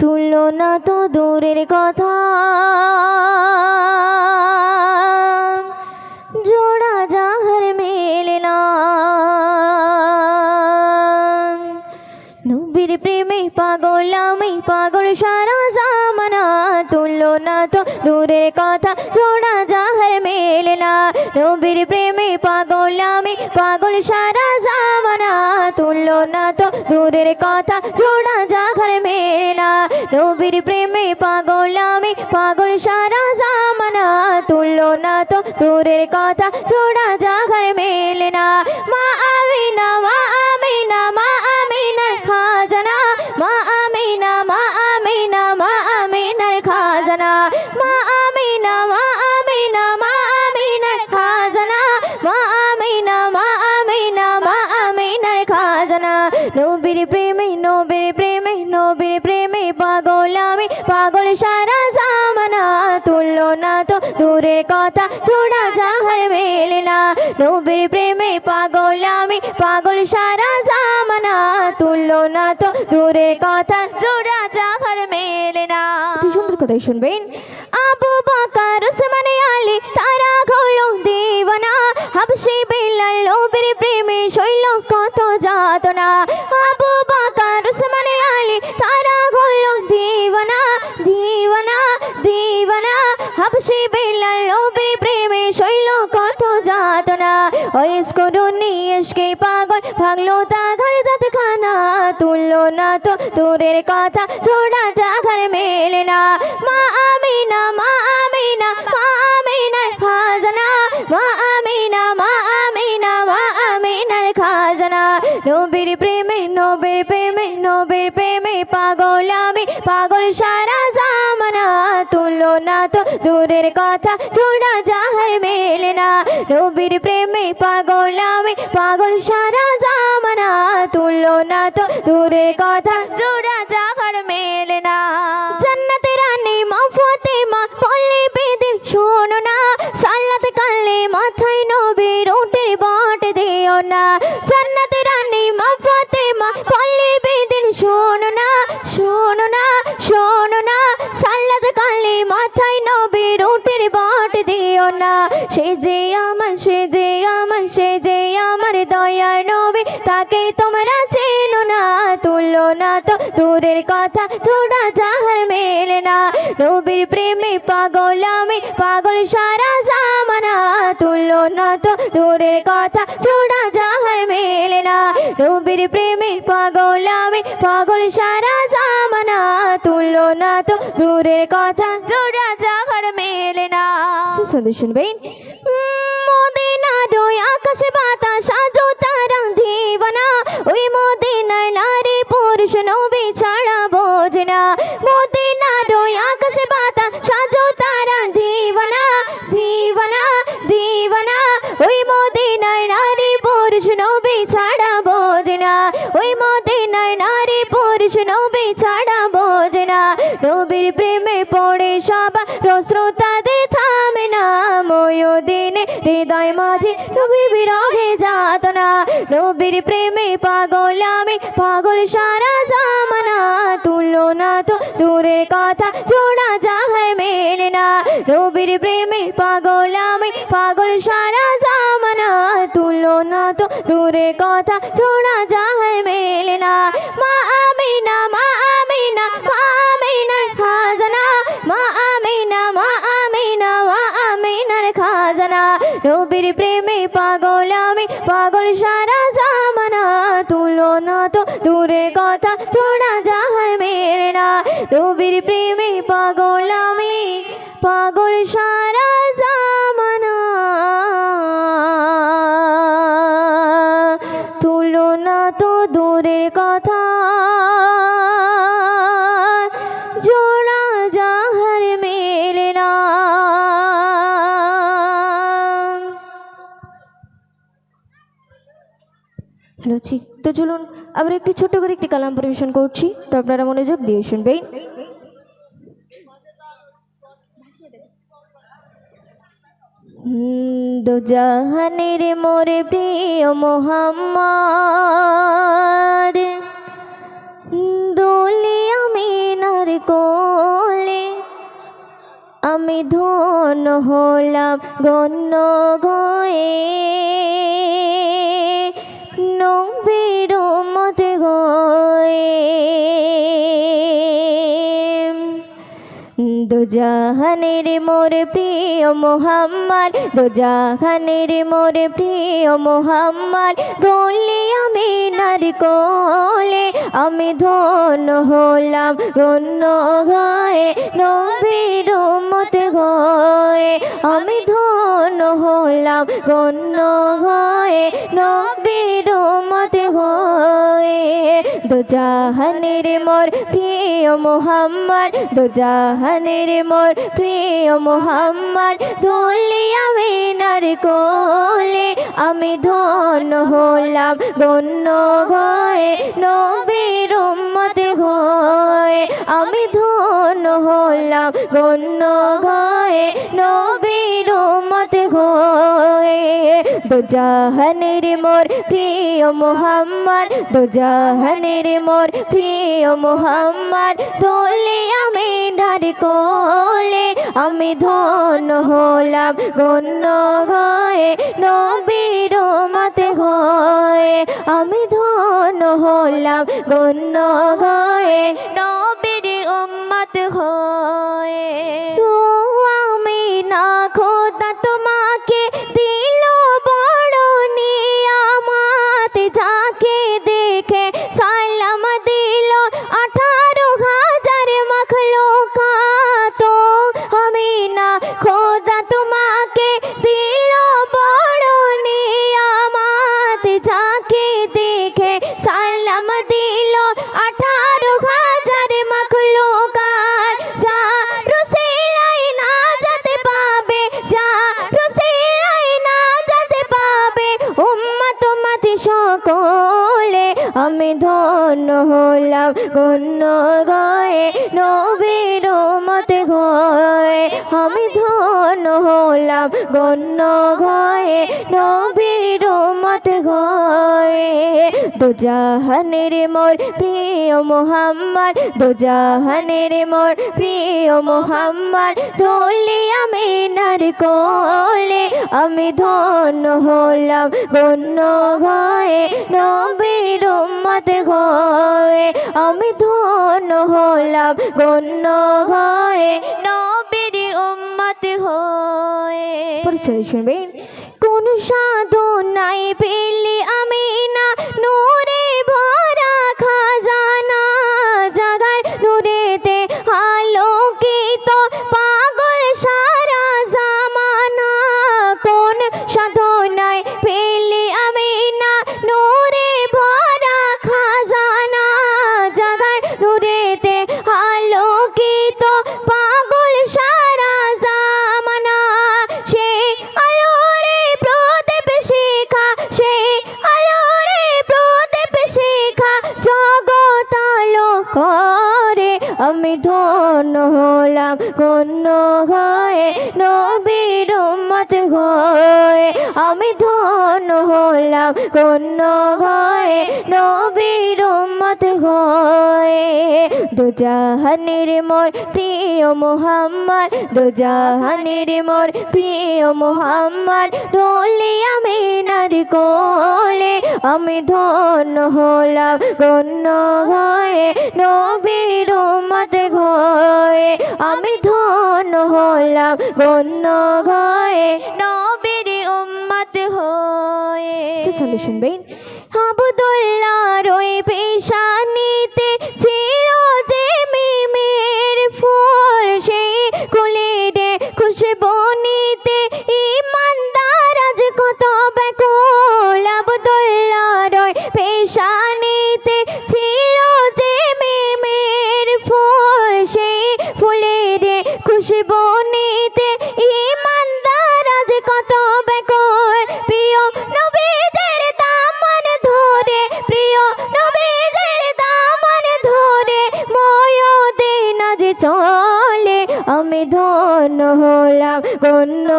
তুলনা তো দূরের কথা, জোড়া যাহার মেলে না। নবীর প্রেমে পাগল আমি, পাগল সারা জামানা। তুলনা তো দূরের কথা, জোড়া যাহার মেলে না। নবীর প্রেমে পাগল আমি, পাগল সারা জামানা। তুলনা তো দূরের কথা, জোড়া যাহার মেলে না। নবীর প্রেমে পাগল আমি, পাগল সারা জামানা। তুলনা তো দূরের কথা, জোড়া যাহার মেলে না। মা আমিনা, মা আমিনা, মা আমিনার খাজানা। মা আমিনা, মা আমিনা, মা আমিনার খাজানা। মা আমিনা, মা আমিনা, মা আমিনার খাজানা। মা আমিনা, মা আমিনা, মা আমিনার খাজানা। নবীর প্রেমে, নবীর প্রেমে, নবীর প্রেমে পাগল আমি, পাগল সারা জামানা। তুলনা তো দূরের কথা, জোড়া যাহার মেলে না। নবীর প্রেমে পাগল আমি, পাগল সারা জামানা। তুলনা তো দূরের কথা, জোড়া যাহার মেলে না। সুন্দর কথা শুনবেন। আবু বকর ওসমান আলী তারা হলো দিওয়ানা। হাবশী বিলাল নবীর প্রেমে সইল কত যাতনা। আবু বকর ওসমান আলী তারা হলো দিওয়ানা, দিওয়ানা, দিওয়ানা। হাবশী বিলাল নবীর প্রেমে সইল কত যাতনা। ওইস করুনি ইশকে পাগল ভাগলো তাগার দাঁত খানা। তুলনা তো দূরের কথা, জোড়া যাহার মেলে না। মা আমিনা, মা আমিনা, মা আমিনার খাজানা। মা আমিনা, মা আমিনা, মা আমিনার খাজানা। নবীর প্রেমে, নবীর প্রেমে, নবীর প্রেমে পাগল আমি, পাগল সারা জামানা। তুলনা তো দূরের কথা, জোড়া যাহার মেলে না। নবীর প্রেমে পাগল আমি, পাগল সারা জামানা। তুলনা তো দূরের কথা, জোড়া যাহার মেলে না। জান্নাতের রানী মা ফাতেমা বললে বেদের শোনো না। সালাত কালে মাথায় নবীর উটের বাট দিও না। জান্নাতের রানী মা ফাতেমা বললে বেদের শোনো না, শোনো না, শোনো না। সালাত কালে মাথায় নবীর উটের বাট দিও না। সে যে আমার, সে যে আমার, সে যে আমার দয়ার নবী, তাকে তোমরা চেনো না। তুলনা তো দূরের কথা, জোড়া যাহার মেলে না। নবীর প্রেমে পাগল আমি, পাগল সারা জামানা। তুলনা তো দূরের কথা, জোড়া যাহার মেলে না। নবীর প্রেমে পাগল আমি, পাগল সারা জামানা। তুলনা তো দূরের কথা, জোড়া যাহার মেলে না। সুন্দর শুনবেন। মদিনার ওই আকাশে বাতাস আজও তারা দিওয়ানা। ওই মদিনায় নারী পুরুষ নবী ছাড়া বোঝে না। মদিনার ওই আকাশে বাতাস আজও তারা দিওয়ানা, দিওয়ানা, দিওয়ানা। ওই মদিনায় নারী পুরুষ নবী ছাড়া বোঝে না। ওই মদিনায় নারী পুরুষ নবী ছাড়া বোঝে না। নবীর প্রেমে পড়ে সবার রশ্রুতাদের থামে না। ময়দিনে হৃদয় মাঝে নবী বিরহে যাতনা। নবীর প্রেমে পাগল আমি, পাগল সারা জামানা। তুলনা তো দূরের কথা, জোড়া যাহার মেলে না। নবীর প্রেমে পাগল আমি, পাগল সারা জামানা। তুলনা তো দূরের কথা, জোড়া যাহার মেলে না। মা আমিনা, মা আমিনা, মা আমিনার খাজানা। মা আমিনা, মা আমিনা, মা আমিনার খাজানা। নবীর প্রেমে পাগল আমি, পাগল সারা জামানা। তুলনা তো দূরের কথা, জোড়া যাহার মেলে না। নবীর প্রেমে পাগল আমি, পাগল সারা জামানা। তুলনা তো দূরের কথা, জোড়া যাহার মেলে না। হ্যালো জি, তো চলুন আবার একটি ছোট করে একটি কালাম পরিবেশন করছি, তো আপনারা মনোযোগ দিয়ে শুনবেন। দো জাহানের মোরে প্রিয় মোহাম্মদ, দোলে আমিনার হলাম গণ্য গয়ে নবীর উম্মত হয়ে দুজাহানের মোর প্রিয় মোহাম্মদ দুজাহানের মোর প্রিয় মোহাম্মদ গলি আমি নার কোলে আমি ধন্য হলাম গণ্য হয়ে নবীর উম্মত হয়ে আমি ধন্য হলাম গণ্য হয়ে নবীর উম্মত হয়ে দুজাহানের মোর প্রিয় মোহাম্মদ দুজাহানের মোর প্রিয় মোহাম্মদ ধরলি আমি নার কোলে আমি ধন্য হলাম গণ্য হয়ে নবীর উম্মত হয়ে আমি ধন্য হলাম গণ্য হয়ে নবীর উম্মত হয়ে দুজাহানের মোর প্রিয় মোহাম্মদ দুজাহানের মোর প্রিয় মোহাম্মদ ধরলি আমি নার কোলে আমি ধন্য হলাম গণ্য হয়ে নবীর উম্মত হয়ে আমি ধন্য হলাম গণ্য হয়ে নবীর উম্মত হয়ে আমি না খোদা তোমাকে দিল বড় নিয়ামত যাকে দেখে সালাম দিল 18,000 মখলুকাত আমি না খোদা তোমাকে দিল বড় নিয়ামত যাকে দেখে সালাম দিল 18,000 মখলুকাত যা রসিলাই না যেতে পাবে যা রসিলাই না যেতে পাবে উম্মত উম্মত সকলে আমি ধন্য হলাম গণ্য হয়ে নবীর উম্মত হয়ে আমি ধন্য হলাম গণ্য হয়ে নবীর উম্মত হয়ে দুজাহানের মোর প্রিয় মোহাম্মদ দুজাহানের মোর প্রিয় মোহাম্মদ ধরলি আমি নার কোলে আমি ধন্য হলাম গণ্য হয়ে নবীর উম্মত হয়ে আমি ধন্য হলাম গণ্য হয়ে নবীর উম্মত হয়ে পরিচয় শুনবেন কোন সাধনাই পেলে আমি না নূরে ভরা খাজানা জাগায় নূরেতে আলোকিত পাগল সারা জামানা কোন সাধনাই পেলে আমি না নূরে ভরা খাজানা জাগায় নূরেতে আলোকিত পাগল সারা জামানা সে আলোরে প্রদীপ শিখা সে আলোরে প্রদীপ শিখা জগৎ আলো করে আমি ধন্য হলাম গণ্য হয়ে নবীর উম্মত হয়ে আমি ধন্য হলাম গণ্য হয়ে নবীর উম্মত হয়ে দুজাহানের মোর প্রিয় মোহাম্মদ দুজাহানের মোর প্রিয় মোহাম্মদ ধরলি আমি নার কোলে আমি ধন্য হলাম গণ্য হয়ে নবীর উম্মত হয়ে আমি ধন্য হলাম গণ্য হয়ে নবীর উম্মত হয়ে শুনবেন আব্দুল্লাহর ওই পেশানিতে ছিল যে মিমের ফুল সেই কুলিরে খুশবু নিতে ইমানদার আজ কত ব্যাকুল আব্দুল্লাহর ওই পেশানিতে ছিল যে মিমের ফুল সেই ফুলের খুশবু নিতে ইমানদার আজ কত ব্যাকুল প্রিয় নবীজের দামান ধরে প্রিয় নবীজের দামান ধরে ময়দিন আজ চলে আমি ধন্য হলাম গণ্য